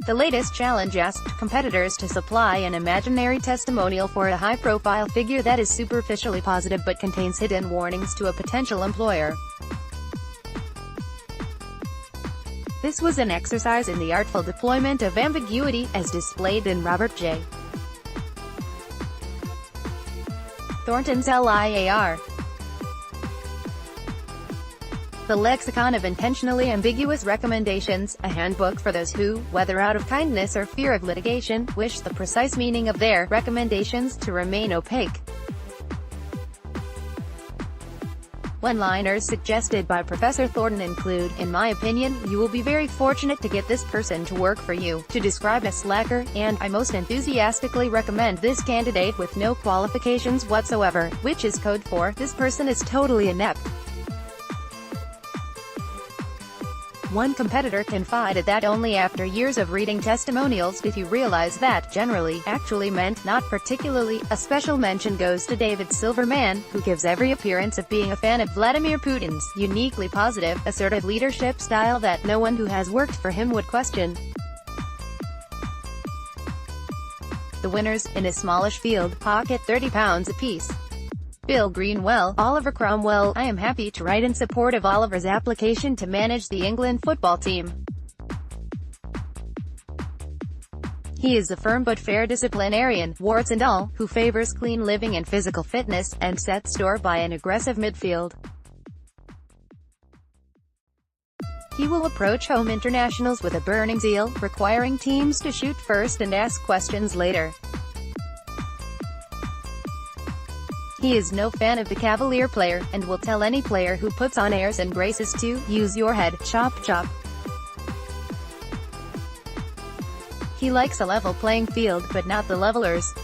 The latest challenge asked competitors to supply an imaginary testimonial for a high-profile figure that is superficially positive but contains hidden warnings to a potential employer. This was an exercise in the artful deployment of ambiguity, as displayed in Robert J. Thornton's L.I.A.R. The Lexicon of Intentionally Ambiguous Recommendations, a handbook for those who, whether out of kindness or fear of litigation, wish the precise meaning of their recommendations to remain opaque. One-liners suggested by Professor Thornton include, "In my opinion, you will be very fortunate to get this person to work for you," to describe a slacker, and "I most enthusiastically recommend this candidate with no qualifications whatsoever," which is code for, "This person is totally inept." One competitor confided that only after years of reading testimonials did he realize that "generally" actually meant "not particularly." A special mention goes to David Silverman, who gives every appearance of being a fan of Vladimir Putin's uniquely positive, assertive leadership style that no one who has worked for him would question. The winners, in a smallish field, pocket £30 apiece. Bill Greenwell, Oliver Cromwell. I am happy to write in support of Oliver's application to manage the England football team. He is a firm but fair disciplinarian, warts and all, who favors clean living and physical fitness, and sets store by an aggressive midfield. He will approach home internationals with a burning zeal, requiring teams to shoot first and ask questions later. He is no fan of the cavalier player, and will tell any player who puts on airs and graces to use your head, chop chop. He likes a level playing field, but not the levelers.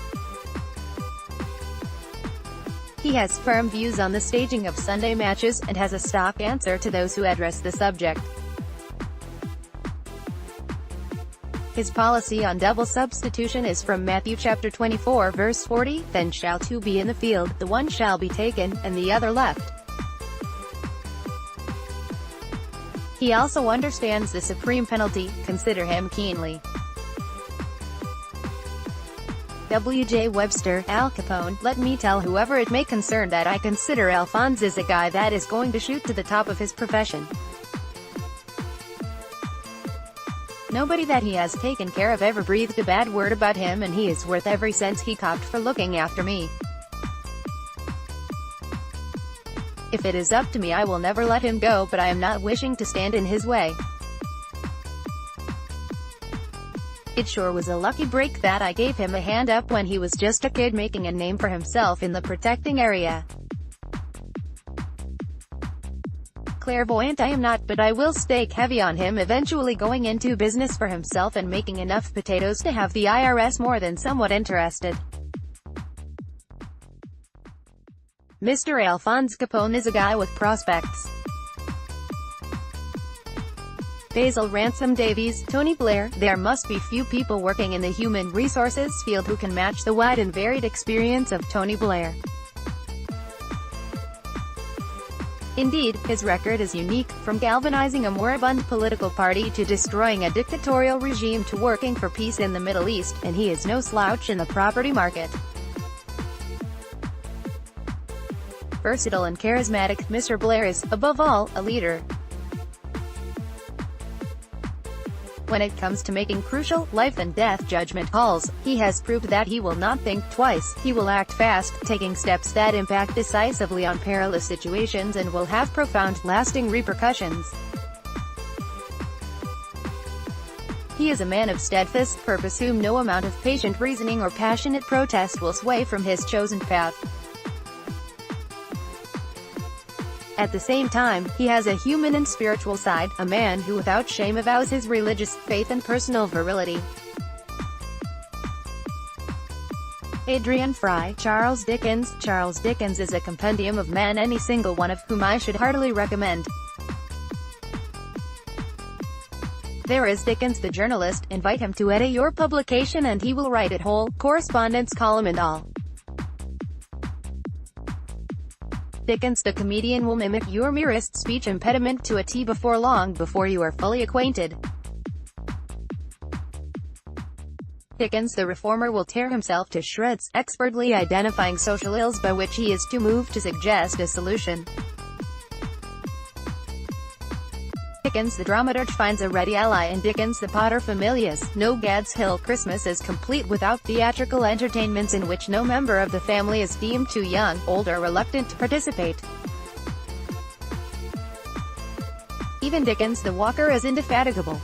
He has firm views on the staging of Sunday matches, and has a stock answer to those who address the subject. His policy on double substitution is from Matthew chapter 24 verse 40, "Then shall two be in the field, the one shall be taken, and the other left." He also understands the supreme penalty. Consider him keenly. W.J. Webster, Al Capone. Let me tell whoever it may concern that I consider Alphonse is a guy that is going to shoot to the top of his profession. Nobody that he has taken care of ever breathed a bad word about him, and he is worth every cent he copped for looking after me. If it is up to me I will never let him go, but I am not wishing to stand in his way. It sure was a lucky break that I gave him a hand up when he was just a kid making a name for himself in the protecting area. Clairvoyant I am not, but I will stake heavy on him eventually going into business for himself and making enough potatoes to have the IRS more than somewhat interested. Mr. Alphonse Capone is a guy with prospects. Basil Ransom Davies, Tony Blair. There must be few people working in the human resources field who can match the wide and varied experience of Tony Blair. Indeed, his record is unique, from galvanizing a moribund political party to destroying a dictatorial regime to working for peace in the Middle East, and he is no slouch in the property market. Versatile and charismatic, Mr. Blair is, above all, a leader. When it comes to making crucial, life-and-death judgment calls, he has proved that he will not think twice. He will act fast, taking steps that impact decisively on perilous situations and will have profound, lasting repercussions. He is a man of steadfast purpose whom no amount of patient reasoning or passionate protest will sway from his chosen path. At the same time, he has a human and spiritual side, a man who without shame avows his religious faith and personal virility. Adrian Fry, Charles Dickens. Charles Dickens is a compendium of men, any single one of whom I should heartily recommend. There is Dickens the journalist. Invite him to edit your publication and he will write it whole, correspondence column and all. Dickens the comedian will mimic your merest speech impediment to a T before long, before you are fully acquainted. Dickens the reformer will tear himself to shreds, expertly identifying social ills by which he is too moved to suggest a solution. Dickens the dramaturge finds a ready ally in Dickens the paterfamilias. No Gad's Hill Christmas is complete without theatrical entertainments in which no member of the family is deemed too young, old or reluctant to participate. Even Dickens the walker is indefatigable.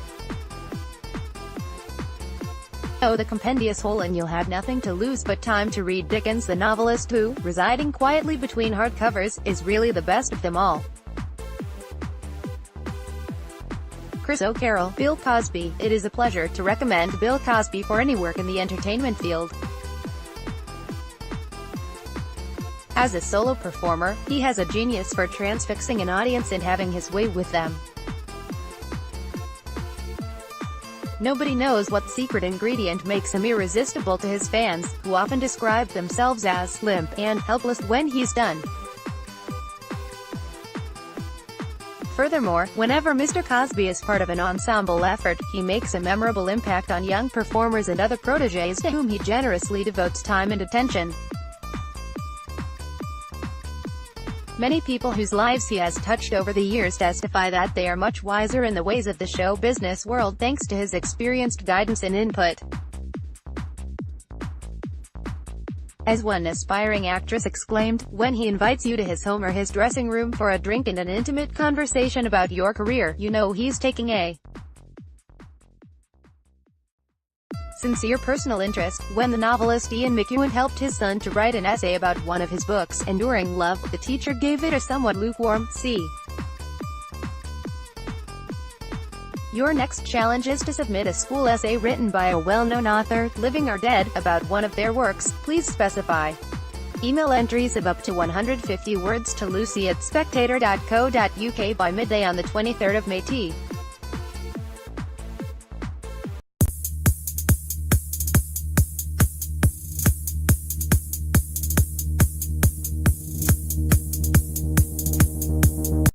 Oh, the compendious hole, and you'll have nothing to lose but time to read Dickens the novelist who, residing quietly between hardcovers, is really the best of them all. Chris O'Carroll, Bill Cosby. It is a pleasure to recommend Bill Cosby for any work in the entertainment field. As a solo performer, he has a genius for transfixing an audience and having his way with them. Nobody knows what secret ingredient makes him irresistible to his fans, who often describe themselves as limp and helpless when he's done. Furthermore, whenever Mr. Cosby is part of an ensemble effort, he makes a memorable impact on young performers and other protégés to whom he generously devotes time and attention. Many people whose lives he has touched over the years testify that they are much wiser in the ways of the show business world thanks to his experienced guidance and input. As one aspiring actress exclaimed, when he invites you to his home or his dressing room for a drink and an intimate conversation about your career, you know he's taking a sincere personal interest. When the novelist Ian McEwan helped his son to write an essay about one of his books, Enduring Love, the teacher gave it a somewhat lukewarm C. Your next challenge is to submit a school essay written by a well-known author, living or dead, about one of their works. Please specify email entries of up to 150 words to lucy@spectator.co.uk by midday on the 23rd of May.